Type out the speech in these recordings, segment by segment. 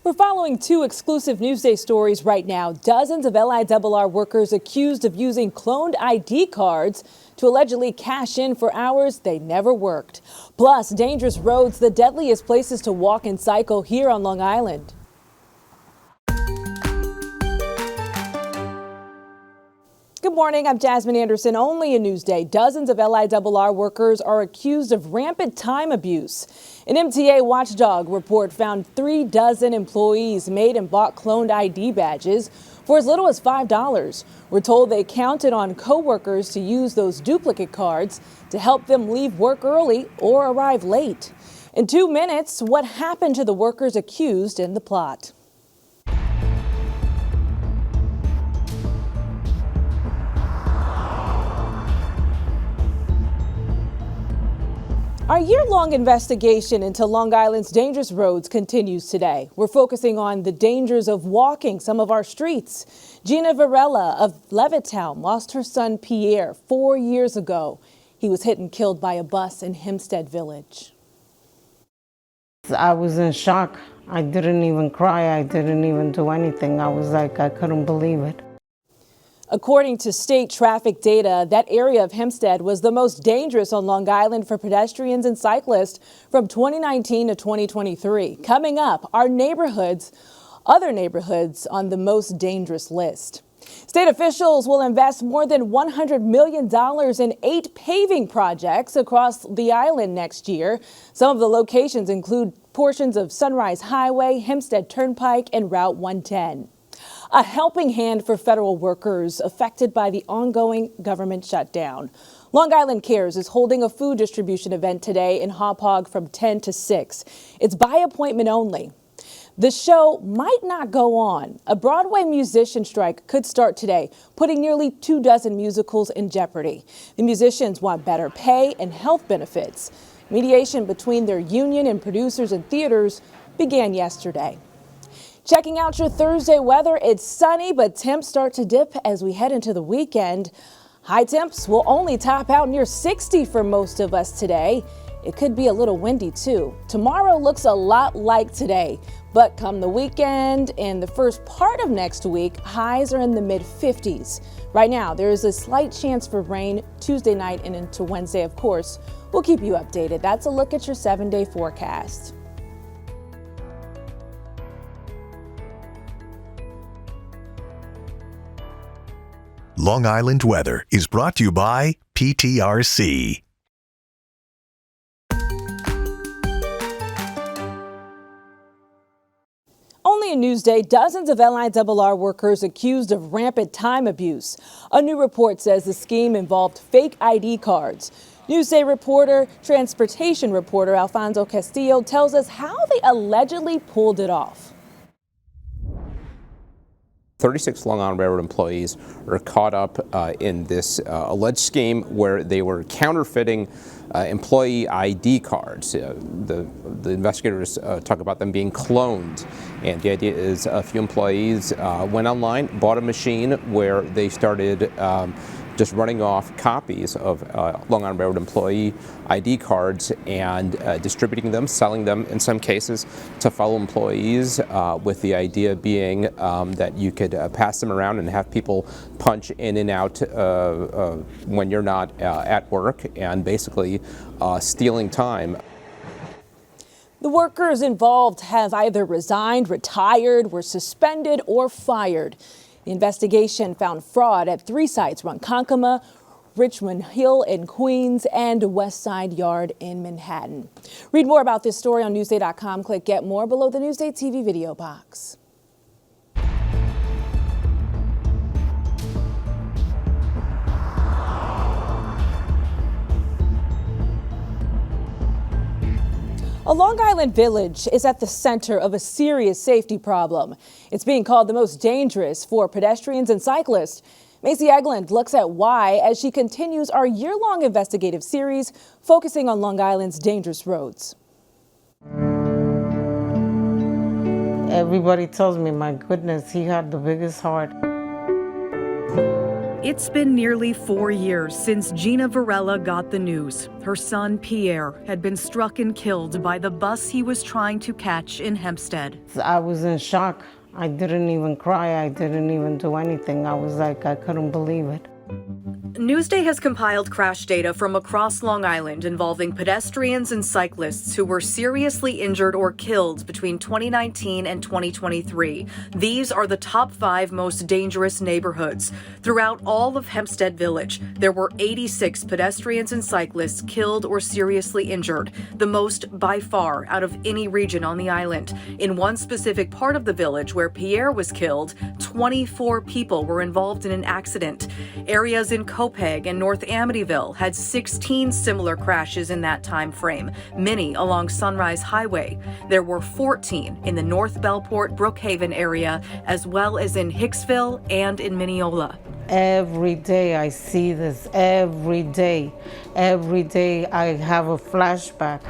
We're following two exclusive Newsday stories right now. Dozens of LIRR workers accused of using cloned ID cards to allegedly cash in for hours they never worked. Plus, dangerous roads, the deadliest places to walk and cycle here on Long Island. Good morning, I'm Jasmine Anderson. Only in Newsday, dozens of LIRR workers are accused of rampant time abuse. An MTA watchdog report found 36 employees made and bought cloned ID badges for as little as $5. We're told they counted on co-workers to use those duplicate cards to help them leave work early or arrive late. In 2 minutes, what happened to the workers accused in the plot? Our year-long investigation into Long Island's dangerous roads continues today. We're focusing on the dangers of walking some of our streets. Gina Varela of Levittown lost her son Pierre 4 years ago. He was hit and killed by a bus in Hempstead Village. I was in shock. I didn't even cry. I didn't even do anything. I was like, I couldn't believe it. According to state traffic data, that area of Hempstead was the most dangerous on Long Island for pedestrians and cyclists from 2019 to 2023. Coming up, our neighborhoods, other neighborhoods on the most dangerous list. State officials will invest more than $100 million in 8 paving projects across the island next year. Some of the locations include portions of Sunrise Highway, Hempstead Turnpike, and Route 110. A helping hand for federal workers affected by the ongoing government shutdown. Long Island Cares is holding a food distribution event today in Hauppauge from 10 to 6. It's by appointment only. The show might not go on. A Broadway musician strike could start today, putting nearly 24 musicals in jeopardy. The musicians want better pay and health benefits. Mediation between their union and producers and theaters began yesterday. Checking out your Thursday weather, it's sunny, but temps start to dip as we head into the weekend. High temps will only top out near 60 for most of us today. It could be a little windy too. Tomorrow looks a lot like today, but come the weekend and the first part of next week, highs are in the mid-50s. Right now, there is a slight chance for rain Tuesday night and into Wednesday, of course. We'll keep you updated. That's a look at your 7-day forecast. Long Island weather is brought to you by PTRC. Only in Newsday, dozens of LIRR workers accused of rampant time abuse. A new report says the scheme involved fake ID cards. Newsday reporter, transportation reporter Alfonso Castillo tells us how they allegedly pulled it off. 36 Long Island Railroad employees are caught up in this alleged scheme where they were counterfeiting employee ID cards. The investigators talk about them being cloned, and the idea is a few employees went online, bought a machine where they started just running off copies of Long Island Railroad employee ID cards and distributing them, selling them in some cases to fellow employees, with the idea being that you could pass them around and have people punch in and out when you're not at work, and basically stealing time. The workers involved have either resigned, retired, were suspended, or fired. The investigation found fraud at 3 sites: Ronkonkoma, Richmond Hill in Queens, and West Side Yard in Manhattan. Read more about this story on Newsday.com. Click Get More below the Newsday TV video box. A Long Island village is at the center of a serious safety problem. It's being called the most dangerous for pedestrians and cyclists. Macy Egland looks at why as she continues our year-long investigative series focusing on Long Island's dangerous roads. Everybody tells me, my goodness, he had the biggest heart. It's been nearly 4 years since Gina Varela got the news. Her son, Pierre, had been struck and killed by the bus he was trying to catch in Hempstead. I was in shock. I didn't even cry. I didn't even do anything. I was like, I couldn't believe it. Newsday has compiled crash data from across Long Island involving pedestrians and cyclists who were seriously injured or killed between 2019 and 2023. These are the top 5 most dangerous neighborhoods. Throughout all of Hempstead Village, there were 86 pedestrians and cyclists killed or seriously injured, the most by far out of any region on the island. In one specific part of the village where Pierre was killed, 24 people were involved in an accident. Areas in Copeg and North Amityville had 16 similar crashes in that time frame, many along Sunrise Highway. There were 14 in the North Bellport, Brookhaven area, as well as in Hicksville and in Mineola. Every day I see this, every day. Every day I have a flashback.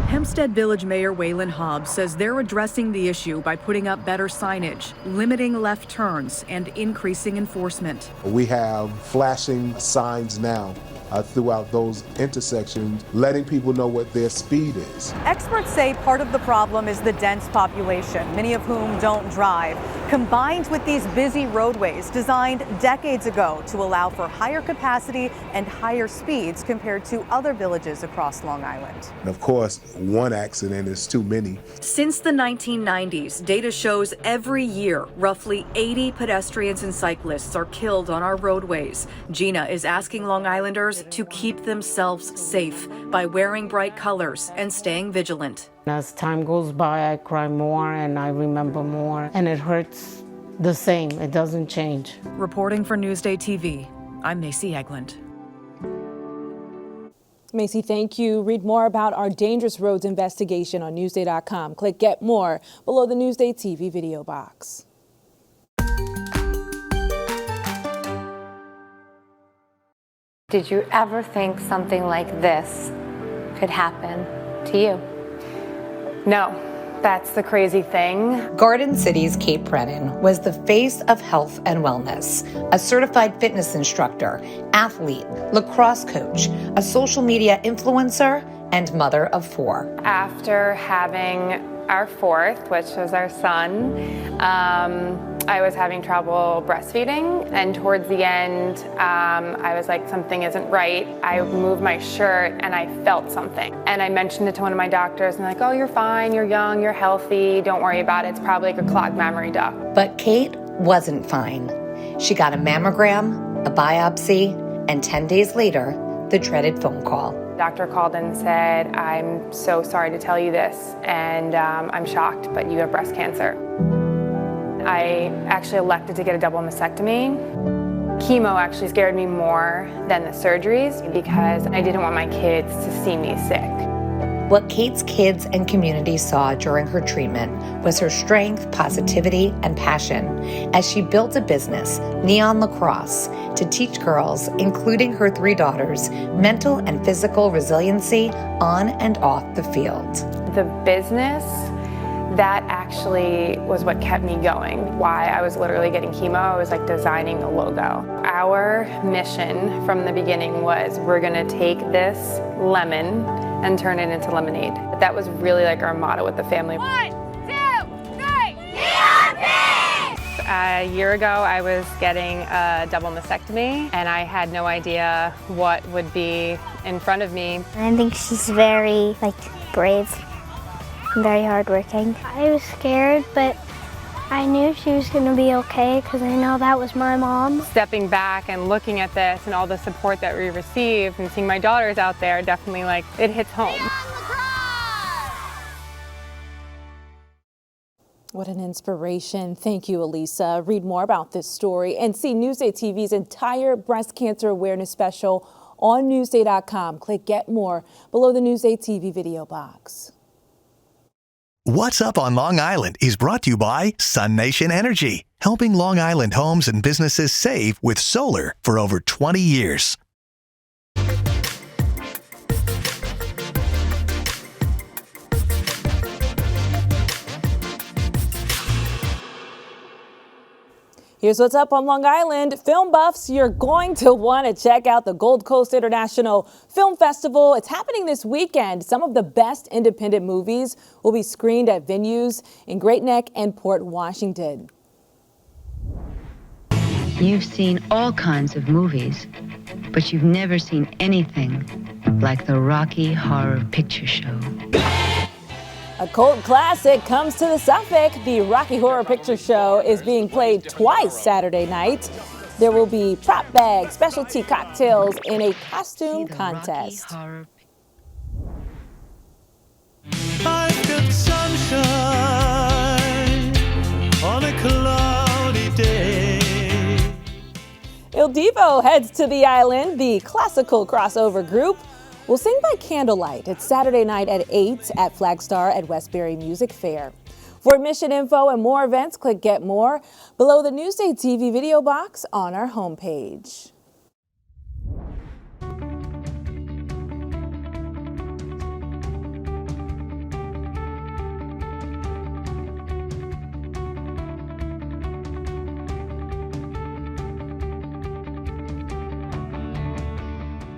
Hempstead Village Mayor Waylon Hobbs says they're addressing the issue by putting up better signage, limiting left turns, and increasing enforcement. We have flashing signs now throughout those intersections, letting people know what their speed is. Experts say part of the problem is the dense population, many of whom don't drive, combined with these busy roadways designed decades ago to allow for higher capacity and higher speeds compared to other villages across Long Island. And of course, one accident is too many. Since the 1990s, data shows every year roughly 80 pedestrians and cyclists are killed on our roadways. Gina is asking Long Islanders to keep themselves safe by wearing bright colors and staying vigilant. As time goes by, I cry more and I remember more, and it hurts the same. It doesn't change. Reporting for Newsday TV, I'm Macy Eglund. Macy, thank you. Read more about our Dangerous Roads investigation on Newsday.com. Click Get More below the Newsday TV video box. Did you ever think something like this could happen to you? No, that's the crazy thing. Garden City's Kate Brennan was the face of health and wellness, a certified fitness instructor, athlete, lacrosse coach, a social media influencer, and mother of 4. After having our 4th, which was our son, I was having trouble breastfeeding, and towards the end, I was like, something isn't right. I moved my shirt and I felt something. And I mentioned it to one of my doctors, and they're like, oh, you're fine, you're young, you're healthy, don't worry about it. It's probably like a clogged mammary duct. But Kate wasn't fine. She got a mammogram, a biopsy, and 10 days later, the dreaded phone call. Doctor called and said, I'm so sorry to tell you this, and I'm shocked, but you have breast cancer. I actually elected to get a double mastectomy. Chemo actually scared me more than the surgeries because I didn't want my kids to see me sick. What Kate's kids and community saw during her treatment was her strength, positivity, and passion as she built a business, Neon Lacrosse, to teach girls, including her 3 daughters, mental and physical resiliency on and off the field. The business, that actually was what kept me going. Why I was literally getting chemo, I was like designing the logo. Our mission from the beginning was we're gonna take this lemon and turn it into lemonade. That was really like our motto with the family. 1, 2, 3, ERP! A year ago, I was getting a double mastectomy, and I had no idea what would be in front of me. I think she's very brave. Very hardworking. I was scared, but I knew she was going to be okay because I know that was my mom. Stepping back and looking at this and all the support that we received and seeing my daughters out there, definitely it hits home. What an inspiration. Thank you, Elisa. Read more about this story and see Newsday TV's entire breast cancer awareness special on Newsday.com. Click Get More below the Newsday TV video box. What's Up on Long Island is brought to you by Sun Nation Energy, helping Long Island homes and businesses save with solar for over 20 years. Here's what's up on Long Island. Film buffs, you're going to want to check out the Gold Coast International Film Festival. It's happening this weekend. Some of the best independent movies will be screened at venues in Great Neck and Port Washington. You've seen all kinds of movies, but you've never seen anything like the Rocky Horror Picture Show. A cult classic comes to the Suffolk. The Rocky Horror Picture Show is being played twice Saturday night. There will be prop bags, specialty cocktails, and a costume contest. I've got sunshine on a cloudy day. Il Divo heads to the island. The classical crossover group will sing by candlelight. It's Saturday night at 8 at Flagstar at Westbury Music Fair. For admission info and more events, click Get More below the Newsday TV video box on our homepage.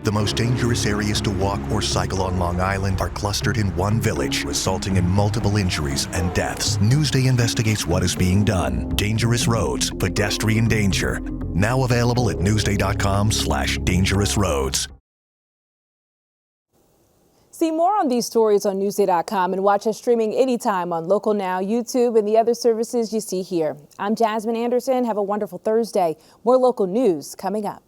The most dangerous areas to walk or cycle on Long Island are clustered in one village, resulting in multiple injuries and deaths. Newsday investigates what is being done. Dangerous roads, pedestrian danger. Now available at newsday.com/dangerousroads. See more on these stories on Newsday.com and watch us streaming anytime on Local Now, YouTube, and the other services you see here. I'm Jasmine Anderson. Have a wonderful Thursday. More local news coming up.